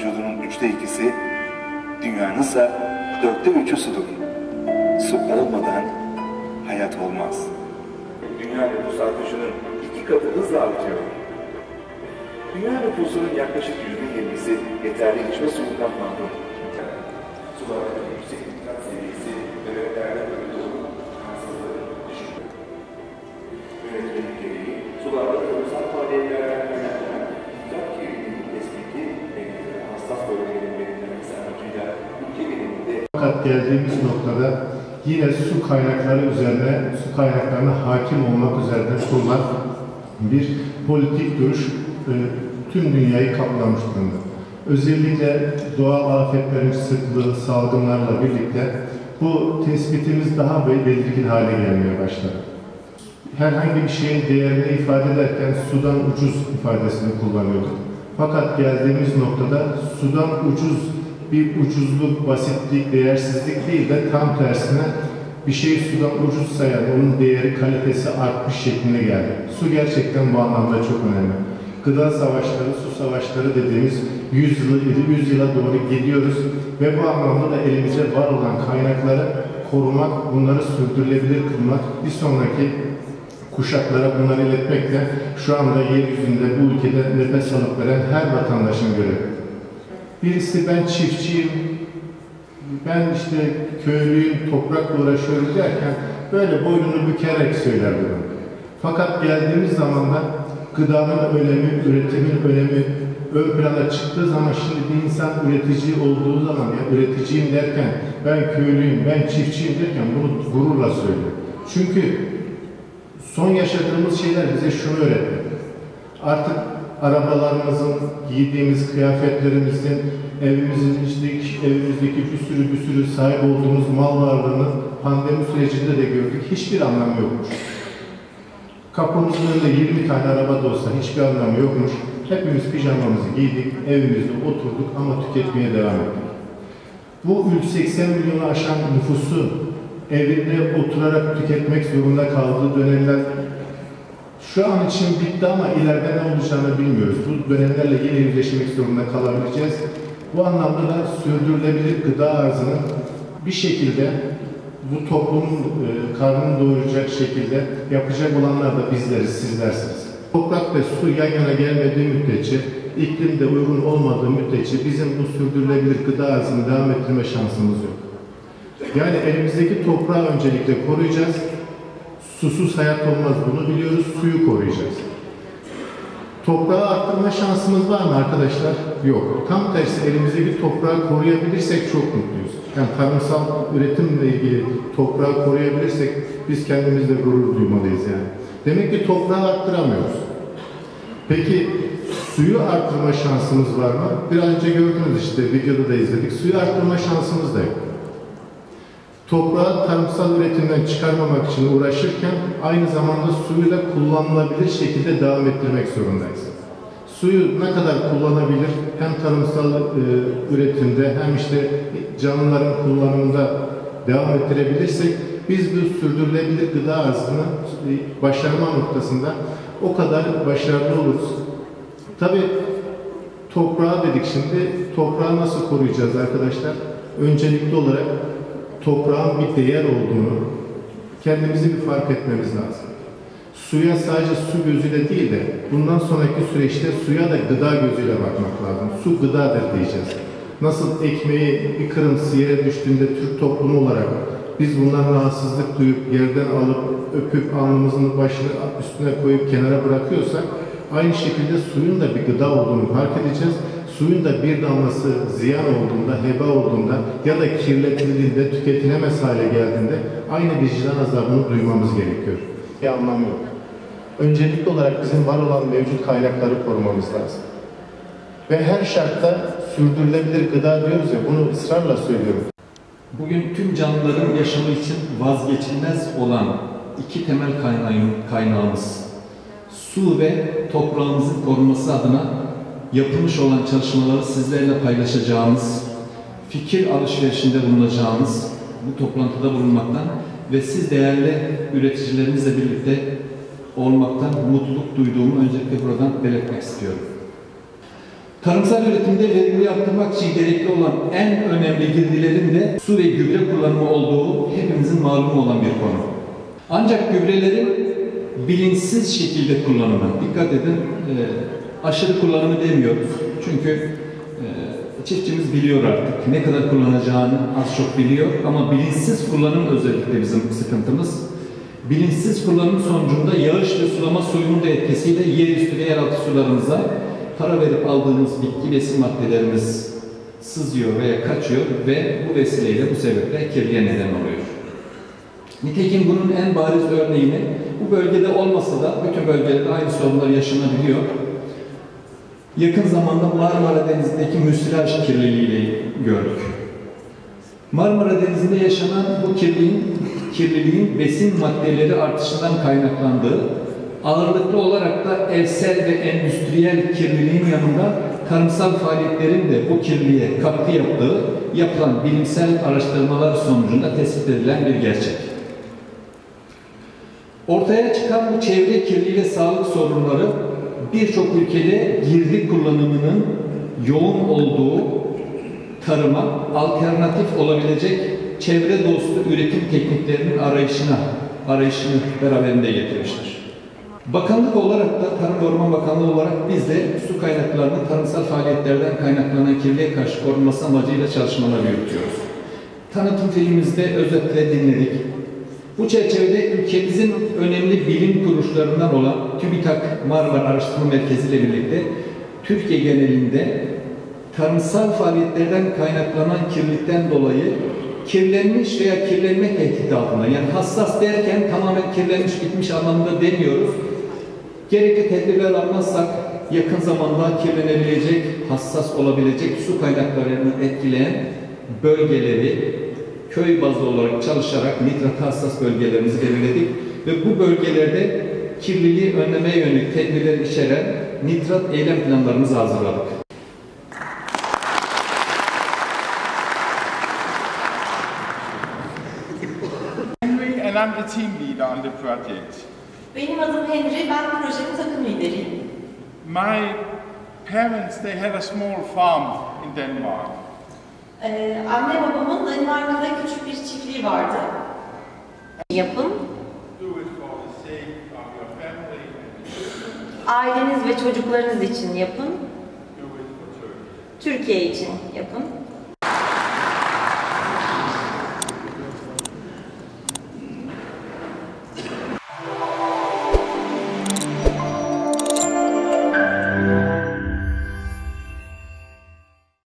vücudunun 2/3'isi, dünyanınsa 4/3'ü sudur. Su olmadan hayat olmaz. Dünya nüfus artışının 2 katı hızla artıyor. Dünya nüfusunun yaklaşık %20'si yeterli içme suyundan mahrum. Sulardaki yüksek nitrat seviyesi bebeklerde öldürüldüğü kansızların düşüyor. Yönetmelik gereği sularda kurumsal faaliyetlerden kaynaklanan nitrat kirliliğinin tespiti ve hassas bölgelerin belirlenmesi amacıyla ülke genelinde. Fakat geldiğimiz noktada yine su kaynakları üzerine, su kaynaklarına hakim olmak üzerine kurulan bir politik duruş tüm dünyayı kaplamış durumda. Özellikle doğal afetlerin sıklığı, salgınlarla birlikte bu tespitimiz daha belirgin hale gelmeye başladı. Herhangi bir şeyin değerini ifade ederken sudan ucuz ifadesini kullanıyorduk. Fakat geldiğimiz noktada sudan ucuz bir ucuzluk, basitlik, değersizlik değil de tam tersine bir şeyi sudan ucuz sayan, onun değeri, kalitesi artmış şekline geldi. Su gerçekten bu anlamda çok önemli. Gıda savaşları, su savaşları dediğimiz 100 yıla doğru gidiyoruz ve bu anlamda da elimizde var olan kaynakları korumak, bunları sürdürülebilir kılmak, bir sonraki kuşaklara bunları iletmek de şu anda yeryüzünde, bu ülkede nefes alıp veren her vatandaşın görevi. Birisi ben çiftçiyim, ben işte köylüyüm, toprakla uğraşıyorum derken böyle boynunu bükerek söyler bunu. Fakat geldiğimiz zaman da gıdanın önemi, üretimin önemi ön plana çıktığı zaman şimdi bir insan üretici olduğu zaman ya üreticiyim derken ben köylüyüm, ben çiftçiyim derken bunu gururla söylüyor. Çünkü son yaşadığımız şeyler bize şunu öğretti. Artık arabalarımızın, giydiğimiz kıyafetlerimizin, evimizdeki bir sürü sahip olduğumuz mal varlığını pandemi sürecinde de gördük. Hiçbir anlamı yokmuş. Kapımızın önünde 20 tane araba da olsa hiçbir anlamı yokmuş. Hepimiz pijamamızı giydik, evimizde oturduk ama tüketmeye devam ettik. Bu 80 milyonu aşan nüfusu evinde oturarak tüketmek zorunda kaldığı dönemler şu an için bitti ama ileride ne olacağını bilmiyoruz. Bu dönemlerle yine yüzleşmek zorunda kalabileceğiz. Bu anlamda da sürdürülebilir gıda arzını bir şekilde bu toplumun karnını doyuracak şekilde yapacak olanlar da bizleriz, sizlersiniz. Toprak ve su yan yana gelmediği müddetçe, iklimde uygun olmadığı müddetçe bizim bu sürdürülebilir gıda arzını devam ettirme şansımız yok. Yani elimizdeki toprağı öncelikle koruyacağız. Susuz hayat olmaz, bunu biliyoruz. Suyu koruyacağız. Toprağı arttırma şansımız var mı arkadaşlar? Yok. Tam tersi elimizdeki toprağı koruyabilirsek çok mutluyuz. Yani tarımsal üretimle ilgili toprağı koruyabilirsek biz kendimizle gurur duymalıyız yani. Demek ki toprağı arttıramıyoruz. Peki suyu arttırma şansımız var mı? Biraz önce gördünüz işte, videoda da izledik. Suyu arttırma şansımız da yok. Toprağı tarımsal üretimden çıkarmamak için uğraşırken aynı zamanda suyu da kullanılabilir şekilde devam ettirmek zorundayız. Suyu ne kadar kullanabilir hem tarımsal üretimde hem işte canlıların kullanımında devam ettirebilirsek biz bu sürdürülebilir gıda arzını başarma noktasında o kadar başarılı oluruz. Tabii toprağı dedik şimdi. Toprağı nasıl koruyacağız arkadaşlar? Öncelikli olarak toprağın bir değer olduğunu kendimizi bir fark etmemiz lazım. Suya sadece su gözüyle değil de bundan sonraki süreçte suya da gıda gözüyle bakmak lazım. Su gıdadır diyeceğiz. Nasıl ekmeği bir kırıntısı yere düştüğünde Türk toplumu olarak biz bundan rahatsızlık duyup yerden alıp öpüp alnımızın başını üstüne koyup kenara bırakıyorsak aynı şekilde suyun da bir gıda olduğunu fark edeceğiz. Suyun da bir damlası ziyan olduğunda, heba olduğunda ya da kirletildiğinde, tüketilemez hale geldiğinde aynı vicdan azabını duymamız gerekiyor. Bir anlamı yok. Öncelikli olarak bizim var olan mevcut kaynakları korumamız lazım. Ve her şartta sürdürülebilir gıda diyoruz ya, bunu ısrarla söylüyorum. Bugün tüm canlıların yaşamı için vazgeçilmez olan iki temel kaynağımız, su ve toprağımızın korunması adına yapılmış olan çalışmaları sizlerle paylaşacağımız, fikir alışverişinde bulunacağımız bu toplantıda bulunmaktan ve siz değerli üreticilerimizle birlikte olmaktan mutluluk duyduğumu öncelikle buradan belirtmek istiyorum. Tarımsal üretimde verimliliği arttırmak için gerekli olan en önemli girdilerin de su ve gübre kullanımı olduğu hepimizin malumu olan bir konu. Ancak gübrelerin bilinçsiz şekilde kullanımı, dikkat edin, aşırı kullanımı demiyoruz. Çünkü çiftçimiz biliyor artık ne kadar kullanacağını az çok biliyor ama bilinçsiz kullanım özellikle bizim sıkıntımız. Bilinçsiz kullanım sonucunda yağış ve sulama suyunun da etkisiyle yerüstü ve yeraltı sularımıza para verip aldığımız bitki besin maddelerimiz sızıyor veya kaçıyor ve bu vesileyle bu sebeple kirliye neden oluyor. Nitekim bunun en bariz örneğini bu bölgede olmasa da bütün bölgelerde aynı sorunlar yaşanabiliyor. Yakın zamanda Marmara Denizi'ndeki müsilaj kirliliğiyle gördük. Marmara Denizi'nde yaşanan bu kirliliğin besin maddeleri artışından kaynaklandığı, ağırlıklı olarak da evsel ve endüstriyel kirliliğin yanında tarımsal faaliyetlerin de bu kirliliğe katkı yaptığı yapılan bilimsel araştırmalar sonucunda tespit edilen bir gerçek. Ortaya çıkan bu çevre kirliliği ve sağlık sorunları birçok ülkede girdi kullanımının yoğun olduğu tarıma alternatif olabilecek çevre dostu üretim tekniklerinin arayışını beraberinde getirmiştir. Bakanlık olarak da, Tarım ve Orman Bakanlığı olarak biz de su kaynaklarının tarımsal faaliyetlerden kaynaklanan kirliliğe karşı korunması amacıyla çalışmalar yürütüyoruz. Tanıtım filmimizde özetle dinledik. Bu çerçevede ülkemizin önemli bilim kuruluşlarından olan TÜBİTAK Marmara Araştırma Merkezi ile birlikte Türkiye genelinde tarımsal faaliyetlerden kaynaklanan kirlilikten dolayı kirlenmiş veya kirlenme tehdidi altında, yani hassas derken tamamen kirlenmiş bitmiş anlamında demiyoruz. Gerekli tedbirler almazsak yakın zamanda kirlenebilecek, hassas olabilecek su kaynaklarını etkileyen bölgeleri köy bazlı olarak çalışarak nitrat hassas bölgelerimizi belirledik ve bu bölgelerde kirliliği önlemeye yönelik tedbirler içeren nitrat eylem planlarımızı hazırladık. Henry and I'm the team leader on the project. Benim adım Henry, ben projenin takım lideriyim. My parents, they had a small farm in Denmark. Anne babamın Danimarka'da küçük bir çiftliği vardı. Yapın. Do it for the sake of your family. Aileniz ve çocuklarınız için yapın. Do it for Turkey. Türkiye için yapın.